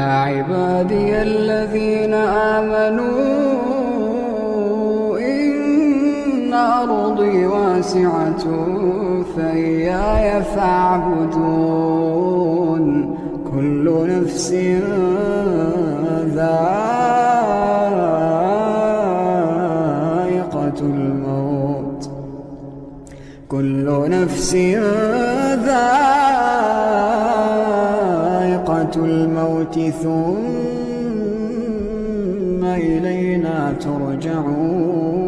عبادي الذين آمنوا إن أرضي واسعة فإياي فاعبدون كل نفس ذائقة الموت كل نفس ذائقة الموت ثم إلينا ترجعون